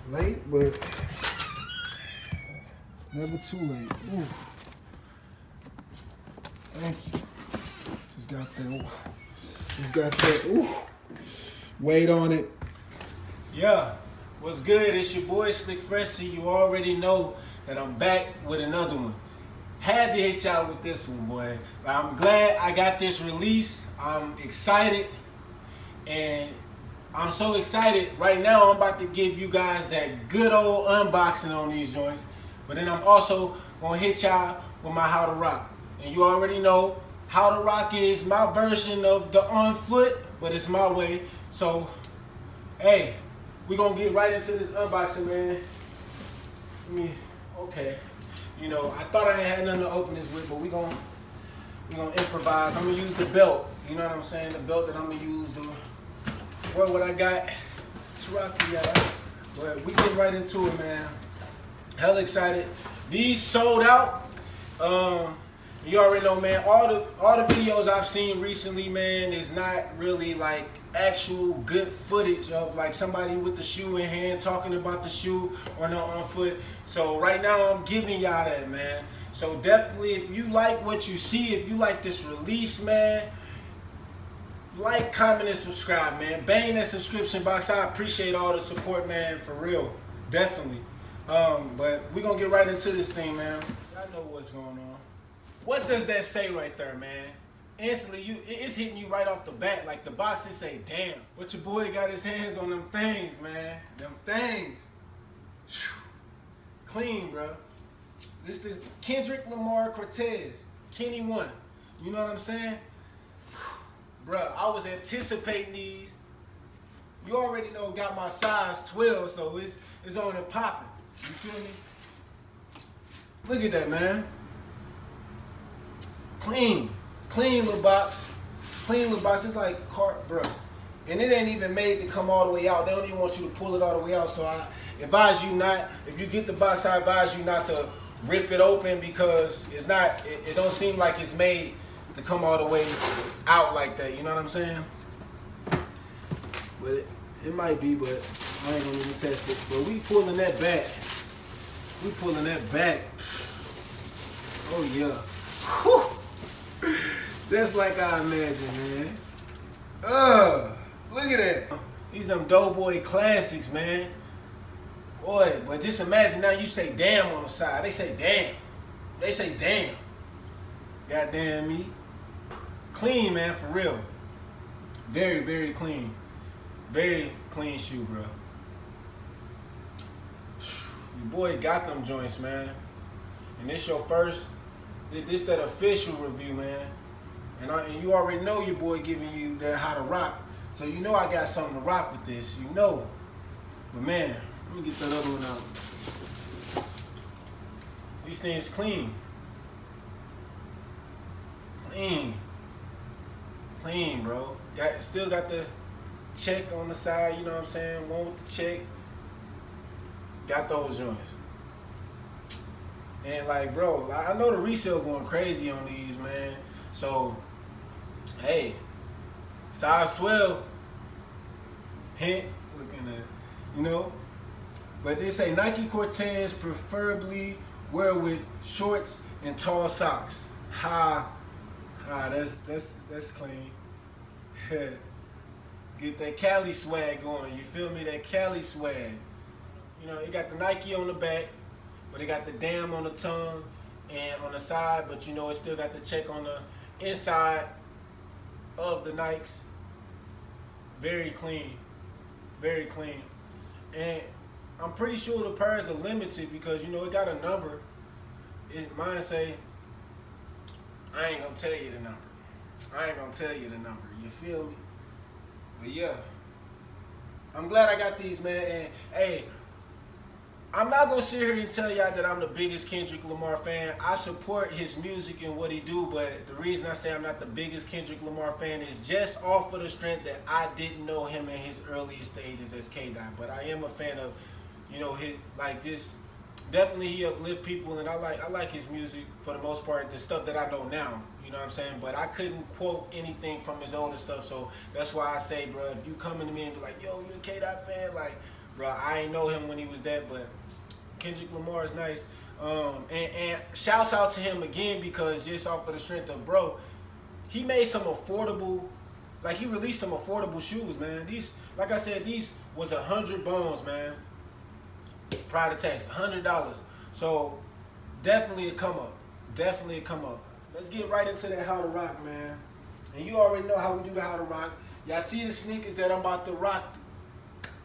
Late, but never too late. Ooh. Thank you. Just got that, ooh, weight on it. Yeah, what's good? It's your boy Slick Fresh. So you already know that I'm back with another one. Had to hit y'all with this one, boy. I'm glad I got this release. I'm excited, and I'm so excited. Right now, I'm about to give you guys that good old unboxing on these joints. But then I'm also gonna hit y'all with my How to Rock. And you already know How to Rock is my version of the on foot, but it's my way. So, hey, we're gonna get right into this unboxing, man. Okay. You know, I thought I ain't had nothing to open this with, but we're gonna improvise. I'm gonna use the belt. You know what I'm saying? The belt that I'm gonna use to wear what I got to rock for y'all. But we get right into it, man. Hell excited. These sold out. You already know, man. All the videos I've seen recently, man, is not really like actual good footage of like somebody with the shoe in hand talking about the shoe or no on foot. So right now I'm giving y'all that, man. So definitely, if you like what you see, if you like this release, man, like, comment, and subscribe, man. Bang that subscription box. I appreciate all the support, man, for real. Definitely. But we're gonna get right into this thing, man. I know what's going on. What does that say right there, man? Instantly, it's hitting you right off the bat. Like the boxes say, damn. But your boy got his hands on them things, man. Them things. Whew. Clean, bro. This is Kendrick Lamar Cortez Kenny 1. You know what I'm saying? Bruh, I was anticipating these. You already know got my size 12, so it's on and popping. You feel me? Look at that, man. Clean little box. Clean little box. It's like cart, bruh. And it ain't even made to come all the way out. They don't even want you to pull it all the way out. So I advise you not, if you get the box, I advise you not to rip it open because it's not, it don't seem like it's made to come all the way out like that, you know what I'm saying? But it might be, but I ain't gonna even test it. But we pulling that back. We pulling that back. Oh yeah. Whew. Just like I imagined, man. Look at that. These them Doughboy classics, man. Boy, but just imagine now you say damn on the side. They say damn. They say damn. Goddamn me. Clean, man, for real. Very, very clean. Very clean shoe, bro. Your boy got them joints, man. And this your first, this that official review, man. And you already know your boy giving you that How to Rock. So you know I got something to rock with this. You know. But man, let me get that other one out. These things clean. Clean, bro. Still got the check on the side, you know what I'm saying? One with the check. Got those joints. And like, bro, I know the resale going crazy on these, man. So, hey, size 12. Hint, looking at, you know. But they say Nike Cortez preferably wear with shorts and tall socks. That's clean. Get that Cali swag going. You feel me? That Cali swag. You know, it got the Nike on the back, but it got the damn on the tongue and on the side, but you know it still got the check on the inside of the Nikes. Very clean. Very clean. And I'm pretty sure the pairs are limited because you know it got a number. Mine say, I ain't gonna tell you the number. I ain't gonna tell you the number. You feel me? But yeah, I'm glad I got these, man. And hey, I'm not gonna sit here and tell y'all that I'm the biggest Kendrick Lamar fan. I support his music and what he do, but the reason I say I'm not the biggest Kendrick Lamar fan is just off of the strength that I didn't know him in his earliest stages as K-Dot. But I am a fan of, you know, his like just definitely he uplift people, and I like his music for the most part. The stuff that I know now, you know what I'm saying. But I couldn't quote anything from his older stuff, so that's why I say, bro, if you coming to me and be like, yo, you a K-Dot fan, like, bro, I ain't know him when he was that, but Kendrick Lamar is nice. And shouts out to him again because just off of the strength of bro, he made some affordable, like he released some affordable shoes, man. These, like I said, these was 100 bones, man. Prior to tax, $100. So definitely a come up. Definitely a come up. Let's get right into that how to rock, man. And you already know how we do the how to rock. Y'all see the sneakers that I'm about to rock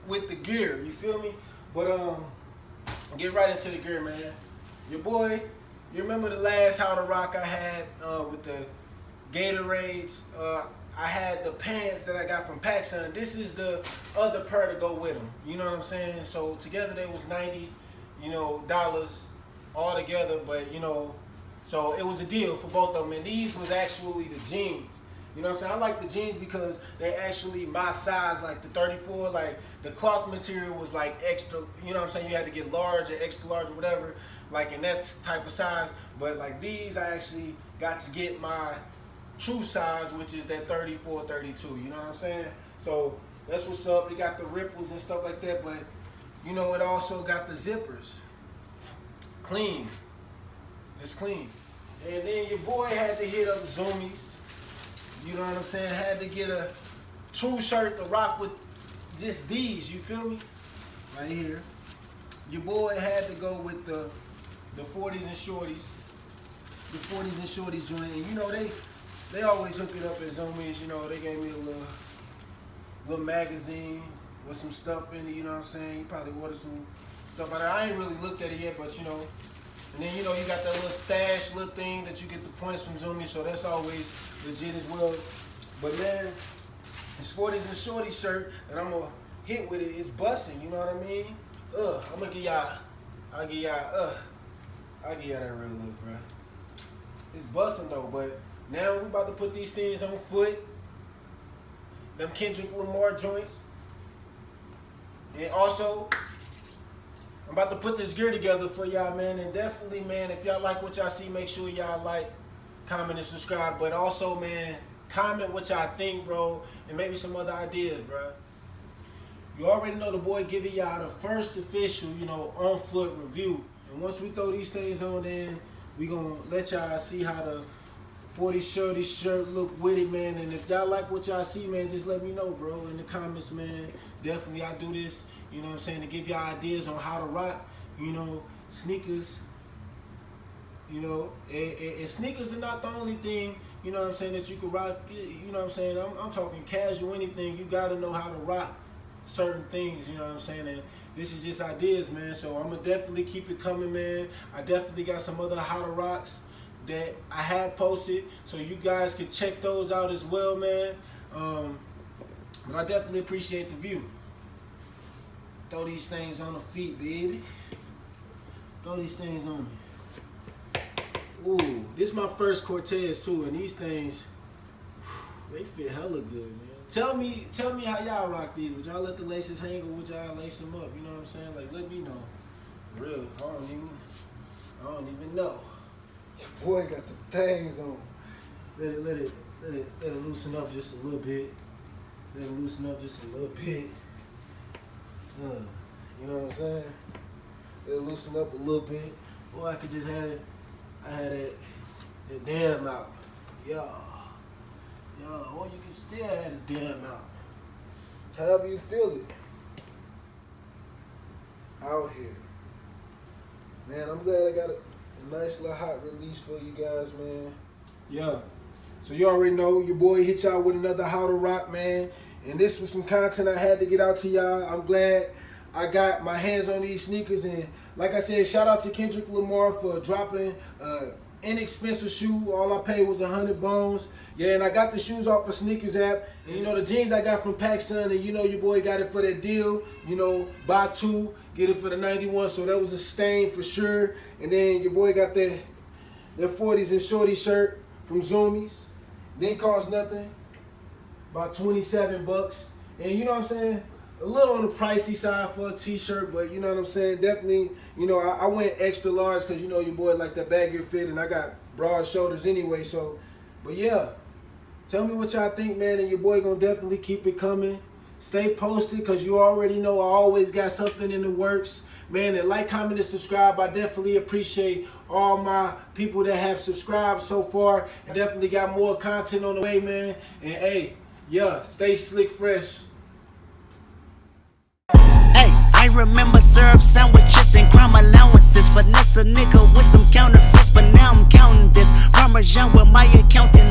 with the gear. You feel me? But get right into the gear, man. Your boy, you remember the last how to rock I had with the Gatorades? I had the pants that I got from PacSun. This is the other pair to go with them. You know what I'm saying? So together they was $90, dollars all together. But so it was a deal for both of them. And these was actually the jeans. You know what I'm saying? I like the jeans because they actually my size, like the 34. Like the cloth material was like extra. You know what I'm saying? You had to get large or extra large or whatever. Like in that type of size. But like these, I actually got to get my true size, which is that 34, 32, you know what I'm saying? So that's what's up. It got the ripples and stuff like that, but it also got the zippers. Clean. Just clean. And then your boy had to hit up Zoomies. You know what I'm saying? Had to get a true shirt to rock with just these, you feel me? Right here. Your boy had to go with the 40s and shorties. The 40s and shorties joint. And they always hook it up at Zoomies. They gave me a little magazine with some stuff in it, you know what I'm saying? You probably ordered some stuff out there. I ain't really looked at it yet, but And then you got that little stash little thing that you get the points from Zoomies, so that's always legit as well. But man, this 40s and shorty shirt that I'm gonna hit with it is busting, you know what I mean? I'm gonna give y'all that real look, bro. It's busting though, but now we about to put these things on foot. Them Kendrick Lamar joints. And also, I'm about to put this gear together for y'all, man. And definitely, man, if y'all like what y'all see, make sure y'all like, comment, and subscribe. But also, man, comment what y'all think, bro. And maybe some other ideas, bro. You already know the boy giving y'all the first official, on foot review. And once we throw these things on in, we gonna let y'all see how the 40 shorty shirt look with it, man. And if y'all like what y'all see, man, just let me know, bro, in the comments, man. Definitely I do this, you know what I'm saying, to give y'all ideas on how to rock, sneakers. And sneakers are not the only thing, you know what I'm saying, that you can rock. You know what I'm saying? I'm talking casual, anything. You gotta know how to rock certain things, you know what I'm saying? And this is just ideas, man. So I'm gonna definitely keep it coming, man. I definitely got some other how to rocks that I have posted, so you guys can check those out as well, man. But I definitely appreciate the view. Throw these things on the feet, baby. Throw these things on me. Ooh, this is my first Cortez too, and these things, they fit hella good, man. Tell me how y'all rock these. Would y'all let the laces hang or would y'all lace them up? You know what I'm saying? Like, let me know. For real, I don't even know. Your boy got the things on. Let it loosen up just a little bit. Let it loosen up just a little bit. You know what I'm saying? Let it loosen up a little bit. Or I could just I had that damn out. Yeah. Or you can still have the damn out. However you feel it. Out here. Man, I'm glad I got a nice little hot release for you guys, man. Yeah. So you already know your boy hit y'all with another how to rock, man. And this was some content I had to get out to y'all. I'm glad I got my hands on these sneakers. And like I said, shout out to Kendrick Lamar for dropping inexpensive shoe. All I paid was 100 bones. Yeah, and I got the shoes off of Sneakers app. And the jeans I got from PacSun, and your boy got it for that deal. Buy two, get it for the 91. So that was a stain for sure. And then your boy got that 40s and shorty shirt from Zoomies. Didn't cost nothing. About 27 bucks. And you know what I'm saying? A little on the pricey side for a t-shirt, but you know what I'm saying? Definitely, I went extra large because your boy like that baggier fit, and I got broad shoulders anyway. So, but yeah, tell me what y'all think, man, and your boy gonna definitely keep it coming. Stay posted, because you already know I always got something in the works. Man, and like, comment, and subscribe. I definitely appreciate all my people that have subscribed so far. I definitely got more content on the way, man. And hey, yeah, stay slick fresh. I remember syrup sandwiches and crime allowances. Finesse a nigga with some counterfeits, but now I'm counting this. Parmesan with my accountant.